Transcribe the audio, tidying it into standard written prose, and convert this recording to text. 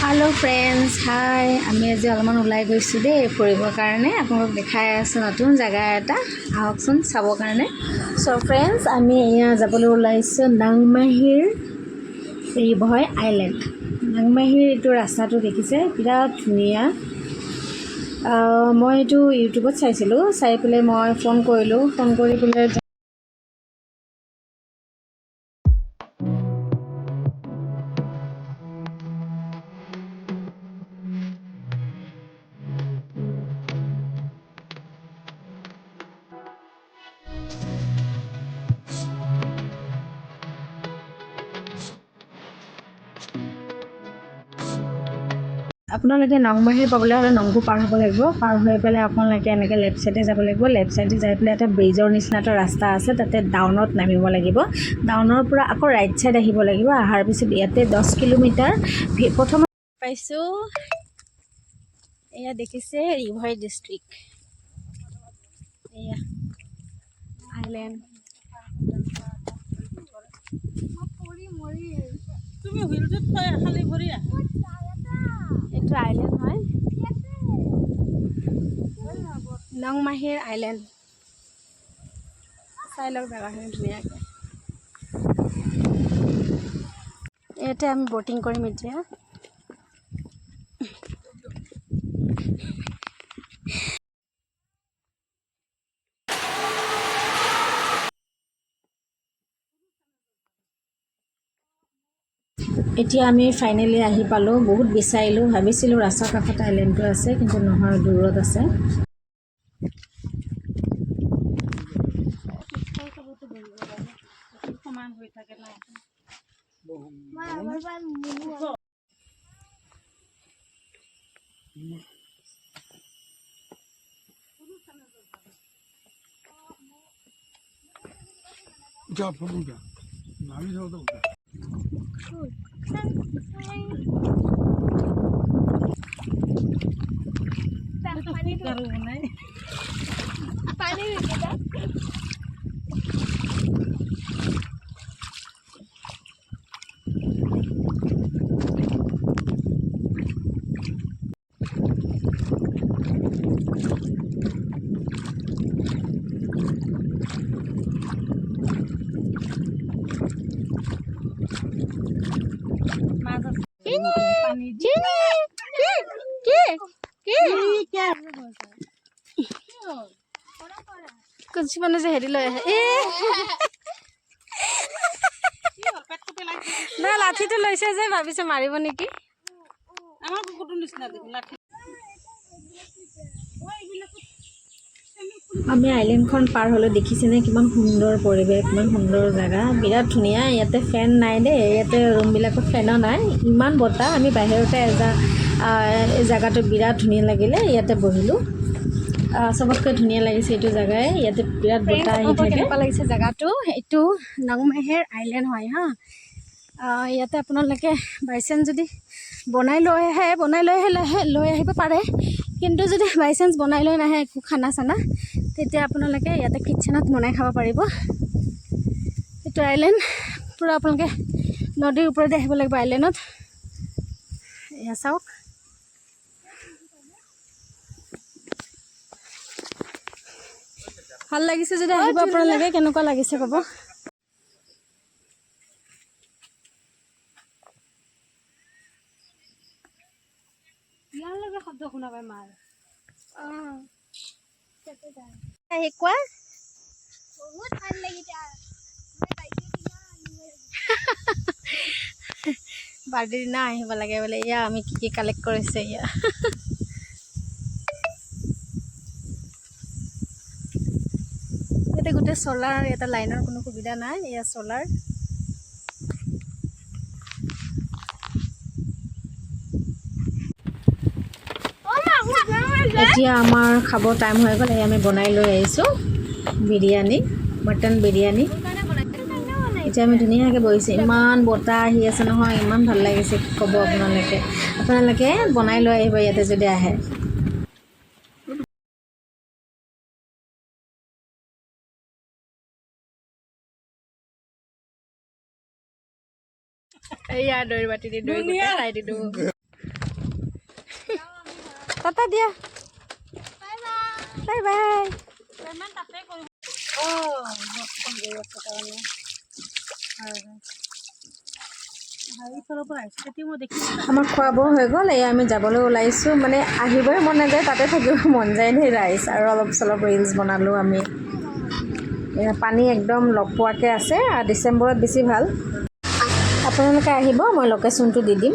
hello friends hi आमी आज अलमान उलाई गईছোঁ दे फुरिবৰ কাৰণে আপোনাক দেখাই আছো নতুন জায়গা এটা আহকচোন চাবৰ কাৰণে সো फ्रेंड्स আমি ইয়া যাবলৈ ওলাইছো নাংমাহিৰ ৰিভয় আইল্যান্ড নাংমাহিৰ এটো ৰাস্তাটো দেখিছে বিৰাট ধুনিয়া মই এটো ইউটিউবত চাইছিলো চাই পেলে মই ফোন কৰিলো ফোন কৰি পেলে আপোনালোকে নংমাহিৰ পাবলৈ হলে নংগু পাৰ হ'ব লাগিব পাৰ হৈ পেলাই আপোনালোকে এনেকৈ লেফট সাইডে যাব লাগিব লেফট সাইডে যাই পেলাই এটা ব্ৰিজৰ নিচিনা এটা ৰাস্তা আছে তাতে ডাউনত নামিব লাগিব ডাউনৰ পৰা আকৌ ৰাইট সাইড আহিব লাগিব আহাৰ পিছত ইয়াতে 10 কিলোমিটাৰ প্ৰথম পাইছো এয়া দেখিছে ৰিভয় ডিস্ট্ৰিক্ট এয়া আইল্যান্ড মৰি তুমি হুইলটোত থৈ খালি ভৰি আহ এটা আইল্যান্ড হয় নংমাহিৰ আইল্যান্ড চাই লওক জায়গাখিনি ধুনীয়াকৈ ইয়াতে আমি বোটিং কৰিম এতিয়া এতিয়া আমি ফাইনালি আহি পালো বহুত বিচাৰিলো ভাবিছিলো ৰাস্তাৰ কাষত আইল্যান্ডটো আছে কিন্তু নহয় দূৰত আছে সমান হৈ থাকে না যা ফুলুটা নামি যাও তো পানি कुछ बने से हेरी लय ए ना लाठी तो लइसे जे भाबिसे मारिबो नेकी আমার কুকুরটো নিচিনা দেখি লাঠি আমি আইল্যান্ডখন পাৰ হলো দেখিছেনে কিমান সুন্দৰ পৰিৱেশ কিমান সুন্দৰ জায়গা বিৰাট ধুনিয়া ইয়াতে ফেন নাই দে ইয়াতে ৰুমবিলাকত ফেনো নাই ইমান বতাহ আমি বাহিৰতে জায়গাটো বিৰাট ধুনিয়া লাগিলে ইয়াতে বহিলো সবতকৈ ধুনিয়া লাগিছে এইটো জায়গায় ইয়াতে বিৰাট বতাহ আহি থাকে কেনেকুৱা লাগিছে জায়গাটো এইটো নংমাহিৰ আইল্যান্ড হয় হা ইয়াতে আপোনালোকে বাইচান্স যদি বনাই লৈ আহিব পাৰে কিন্তু যদি বাইচান্স বনাই লৈ নাহে একো খানা চানা তেতিয়া আপোনালোকে ইয়াতে কিটচেনত বনাই খাব পাৰিব এইটো আইল্যান্ড পুৰা আপোনালোকে নদীৰ ওপৰতে আহিব লাগিব আইল্যান্ডত এয়া চাওক ভাল লাগিছে যদি আহিব আপোনালোকে কেনেকুৱা লাগিছে ক'ব ইয়াৰ লগে শব্দ শুনা পাই মাৰ কোৱা বহুত ভাল লাগিছে বাৰ্থডে দিনা আহিব লাগে বোলে ইয়া আমি কি কালেক্ট কৰিছে ইয়া ইয়াতে গোটেই সোলাৰ এটা লাইনৰ কোনো সুবিধা নাই ইয়া সোলাৰ এতিয়া আমাৰ খাব টাইম হৈ গ'ল আমি বনাই লৈ আহিছোঁ বিৰিয়ানী মটন বিৰিয়ানী এতিয়া আমি ধুনীয়াকৈ বহিছোঁ ইমান বতাহ আহি আছে নহয় ইমান ভাল লাগিছে ক'ব আপোনালোকে বনাই লৈ আহিব ইয়াতে যদি আহে এয়া দৈ বাটি দি দৈ গোটেই খাই দিলোঁ টাটা দিয়া বাই বাই পেমেণ্ট তাতে কৰিম অঁ ফোন কৰি আছে কাৰণে এইফালৰ পৰা আহিছে তেতিয়া মই দেখিছোঁ আমাৰ খোৱা বোৱা হৈ গ'ল এই আমি যাবলৈ ওলাইছোঁ মানে আহিবই মন নাযায় তাতে থাকিব মন যায় দেই ৰাইচ আৰু অলপ চলপ ৰিলছ বনালোঁ আমি পানী একদম লগ পোৱাকৈ আছে আৰু ডিচেম্বৰত বেছি ভাল আপোনালোকে আহিব মই লোকেশ্যনটো দি দিম